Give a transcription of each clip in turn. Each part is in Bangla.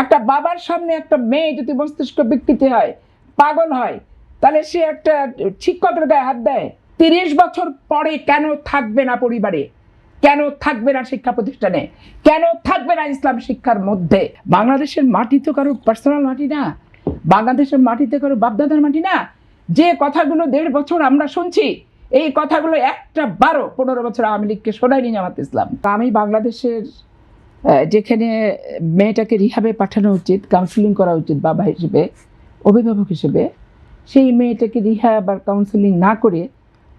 একটা বাবার সামনে একটা মেয়ে যদি মস্তিষ্ক বিকৃতি হয়, পাগল হয়, তাহলে সে একটা শিক্ষকের গায়ে হাত দেয়। 30 বছর পরে কেন থাকবে না পরিবারে, কেন থাকবে না শিক্ষা প্রতিষ্ঠানে, কেন থাকবে না ইসলাম শিক্ষার মধ্যে? বাংলাদেশের মাটি তো কারো পার্সোনাল মাটি না, বাংলাদেশের মাটিতে কারো বাপদাদার মাটি না। যে কথাগুলো 1.5 বছর আমরা শুনছি, এই কথাগুলো একটা 15 বছর আওয়ামী লীগকে শোনায়নি জামাত ইসলাম। আমি বাংলাদেশের যেখানে মেয়েটাকে রিহাবে পাঠানো উচিত, কাউন্সিলিং করা উচিত বাবা হিসেবে, অভিভাবক হিসেবে, সেই মেয়েটাকে রিহাব আর কাউন্সিলিং না করে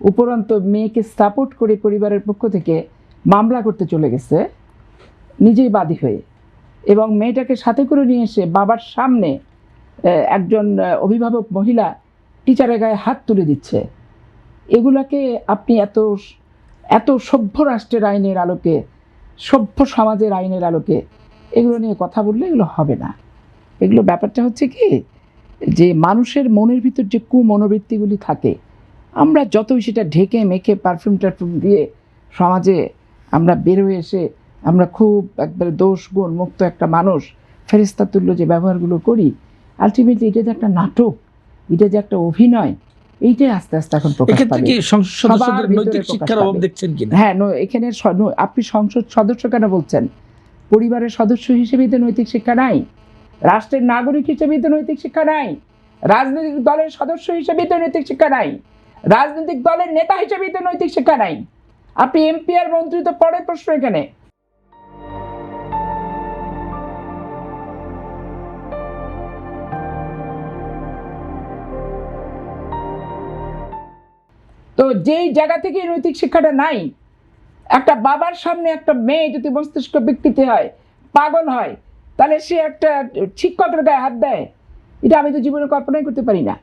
উপরন্ত মেয়েকে সাপোর্ট করে পরিবারের পক্ষ থেকে মামলা করতে চলে গেছে নিজেই বাদী হয়ে, এবং মেয়েটাকে সাথে করে নিয়ে এসে বাবার সামনে একজন অভিভাবক মহিলা টিচারের গায়ে হাত তুলে দিচ্ছে। এগুলাকে আপনি এত এত সভ্য রাষ্ট্রের আইনের আলোকে, সভ্য সমাজের আইনের আলোকে এগুলো নিয়ে কথা বললে এগুলো হবে না। এগুলো ব্যাপারটা হচ্ছে কি, যে মানুষের মনের ভিতর যে কুমনোবৃত্তিগুলি থাকে, আমরা যতই সেটা ঢেকে মেখে পারফিউম টারফিউম দিয়ে সমাজে আমরা বেরোয় এসে আমরা খুব একবারে দোষ গুণ মুক্ত একটা মানুষ, ফেরেশতা তুল্য যে ব্যবহারগুলো করি, আলটিমেটলি এটা যে একটা নাটক, এটা যে একটা অভিনয়, এইটাই আস্তে আস্তে এখন প্রকাশ পাবে। হ্যাঁ, এখানে আপনি সংসদ সদস্য কেন বলছেন? পরিবারের সদস্য হিসেবেই তো নৈতিক শিক্ষা নাই, রাষ্ট্রের নাগরিক হিসেবেই তো নৈতিক শিক্ষা নাই, রাজনৈতিক দলের সদস্য হিসেবেই তো নৈতিক শিক্ষা নাই, রাজনৈতিক দলের নেতা হিসেবেই তো নৈতিক শিক্ষা নাই। আপনি এমপি আর মন্ত্রী তো পরের প্রশ্ন এখানে। তো যেই জায়গা থেকে নৈতিক শিক্ষাটা নাই, একটা বাবার সামনে একটা মেয়ে যদি মস্তিষ্ক বিকৃতি হয়, পাগল হয়, তাহলে সে একটা শিক্ষকের গায়ে হাত দেয়। এটা আমি তো জীবনে কল্পনাই করতে পারি না।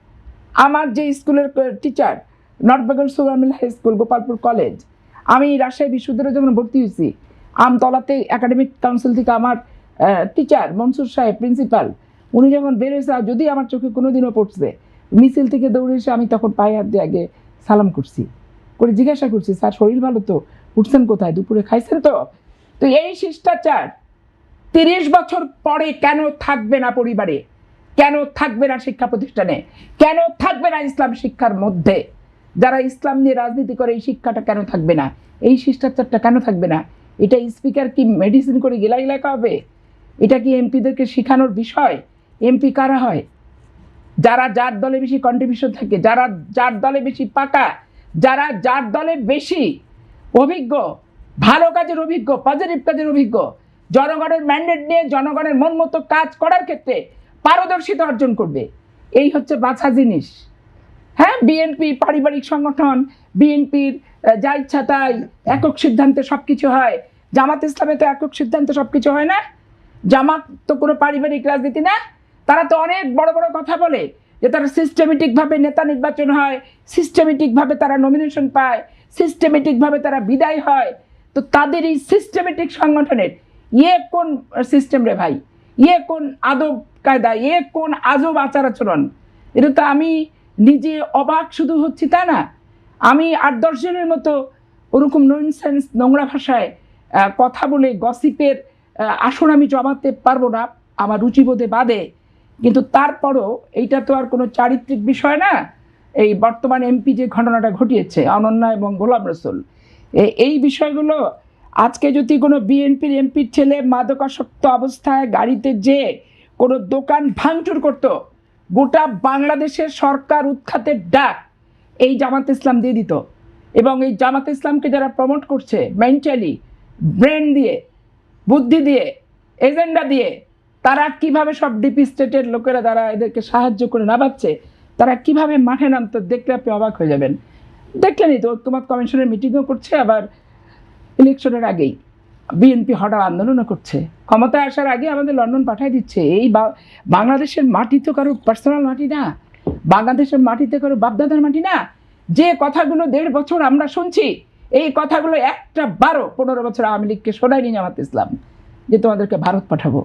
আমার যে স্কুলের teacher, north Bengal sugar mill high school, Gopalpur college, আমি রাজশাহী বিশ্ববিদ্যালয়ে যখন ভর্তি হয়েছি, আমতলাতে একাডেমিক কাউন্সিল থেকে আমার টিচার মনসুর সাহেব প্রিন্সিপাল, উনি যখন বেরোয়েছে, যদি আমার চোখে কোনোদিনও পড়ছে, মিছিল থেকে দৌড়ে এসে আমি তখন পায়ে হাত দিয়ে আগে সালাম করছি, করে জিজ্ঞাসা করছি, স্যার শরীর ভালো তো, উঠছেন কোথায়, দুপুরে খাইছেন তো? তো এই শিষ্টাচার 30 বছর পরে কেন থাকবে না পরিবারে, কেন থাকবে না শিক্ষা প্রতিষ্ঠানে, কেন থাকবে না ইসলাম শিক্ষার মধ্যে? যারা ইসলাম নিয়ে রাজনীতি করে, এই শিক্ষাটা কেন থাকবে না, এই শিষ্টাচারটা কেন থাকবে না? এটা স্পিকার কি মেডিসিন করে গেলাই লেখা হবে? এটা কি এমপিদেরকে শেখানোর বিষয়? এমপি কারা হয়? যারা যার দলে বেশি কন্ট্রিবিউশন থাকে, যারা যার দলে বেশি পাকা, যারা যার দলে বেশি অভিজ্ঞ, ভালো কাজের অভিজ্ঞ, পজিটিভ কাজের অভিজ্ঞ, জনগণের ম্যান্ডেট নিয়ে জনগণের মন মতো কাজ করার ক্ষেত্রে পারদর্শিতা অর্জন করবে, এই হচ্ছে বাছা জিনিস। হ্যাঁ, বিএনপি পারিবারিক সংগঠন, বিএনপির যা ইচ্ছা তাই একক সিদ্ধান্তে সব কিছু হয়। জামাত ইসলামে তো একক সিদ্ধান্তে সব কিছু হয় না। জামাত তো কোনো পারিবারিক রাজনীতি না। তারা তো অনেক বড় বড় কথা বলে যে তারা সিস্টেমেটিকভাবে নেতা নির্বাচন হয়, সিস্টেমেটিকভাবে তারা নমিনেশন পায়, সিস্টেমেটিকভাবে তারা বিদায় হয়। তো তাদের এই সিস্টেমেটিক সংগঠনের কোন সিস্টেম রে ভাই? কোন আদব কায়দা? কোন আজব আচার আচরণ? এটা তো আমি নিজে অবাক শুধু হচ্ছি তা না, আমি 8-10 জনের মতো ওরকম ননসেন্স নোংরা ভাষায় কথা বলে গসিপের আসন আমি জমাতে পারবো না, আমার রুচিবোধে বাদে। কিন্তু তারপরও এইটা তো আর কোনো চারিত্রিক বিষয় না। এই বর্তমান এমপি যে ঘটনাটা ঘটিয়েছে, অনন্যা এবং গোলাম রসুল, এই বিষয়গুলো আজকে যদি কোনো বিএনপির এমপির ছেলে মাদকাসক্ত অবস্থায় গাড়িতে যে কোনো দোকান ভাঙচুর করতো, গোটা বাংলাদেশের সরকার উৎখাতের ডাক এই জামাত ইসলাম দিয়ে দিত। এবং এই জামাত ইসলামকে যারা প্রমোট করছে মেন্টালি, ব্রেন দিয়ে, বুদ্ধি দিয়ে, এজেন্ডা দিয়ে, তারা কিভাবে সব ডিপি স্টেটের লোকেরা যারা এদেরকে সাহায্য করে নামাচ্ছে, তারা কিভাবে মাঠে নামতো দেখলে আপনি অবাক হয়ে যাবেন। দেখলেনই তো, ঐক্যমত্য কমিশনের মিটিংও করছে, আবার ইলেকশনের আগেই বিএনপি হঠাৎ আন্দোলনও করছে, ক্ষমতায় আসার আগে আমাদের লন্ডন পাঠিয়ে দিচ্ছে। এই বাংলাদেশের মাটি তো কারো পার্সোনাল মাটি না, বাংলাদেশের মাটিতে কারো বাপদাদার মাটি না। যে কথাগুলো 1.5 বছর আমরা শুনছি, এই কথাগুলো একটা 15 বছর আওয়ামী লীগকে শোনায়নি জামাত ইসলাম, যে তোমাদেরকে ভারত পাঠাবো,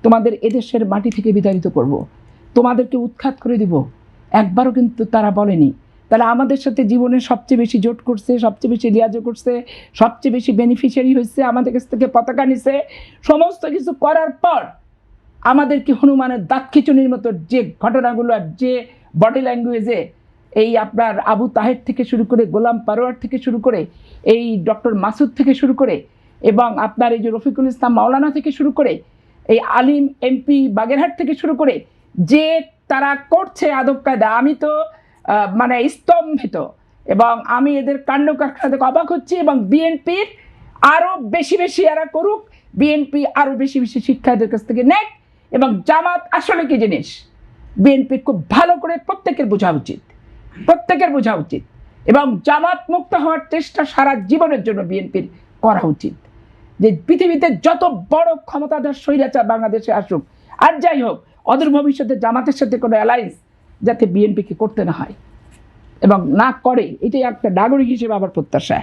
তোমাদের এদেশের মাটি থেকে বিতাড়িত করব, তোমাদেরকে উৎখাত করে দিব, একবারও কিন্তু তারা বলেনি। তাহলে আমাদের সাথে জীবনে সবচেয়ে বেশি জোট করছে, সবচেয়ে বেশি লিয়াজো করছে, সবচেয়ে বেশি বেনিফিশিয়ারি হয়েছে, আমাদের কাছ থেকে পতাকা নিছে, সমস্ত কিছু করার পর আমাদের কি হনুমানের দাঁত খিচুনির মতো যে ঘটনাগুলো আর যে বডি ল্যাঙ্গুয়েজে এই আপনার আবু তাহের থেকে শুরু করে গোলাম পারোয়ার থেকে শুরু করে এই ডক্টর মাসুদ থেকে শুরু করে এবং আপনার এই যে রফিকুল ইসলাম মাওলানা থেকে শুরু করে এই আলিম এমপি বাগেরহাট থেকে শুরু করে যে তারা করছে আদব কায়দা, আমি তো মানে স্তম্ভিত এবং আমি এদের কাণ্ড কারখানা থেকে অবাক হচ্ছি। এবং বিএনপির আরও বেশি বেশি এরা করুক, বিএনপি আরও বেশি বেশি শিক্ষা এদের কাছ থেকে নেক। এবং জামাত আসলে কি জিনিস বিএনপি খুব ভালো করে প্রত্যেকের বোঝা উচিত, প্রত্যেকের বোঝা উচিত। এবং জামাত মুক্ত হওয়ার চেষ্টা সারা জীবনের জন্য বিএনপির করা উচিত। যে পৃথিবীতে যত বড় ক্ষমতাধর স্বৈরাচার বাংলাদেশে আসুক আর যাই হোক, অদূর ভবিষ্যতে জামাতের সাথে কোনো অ্যালায়েন্স যাতে বিএনপিকে করতে না হয় এবং না করে, এটাই একটা নাগরিক হিসেবে আমার প্রত্যাশা।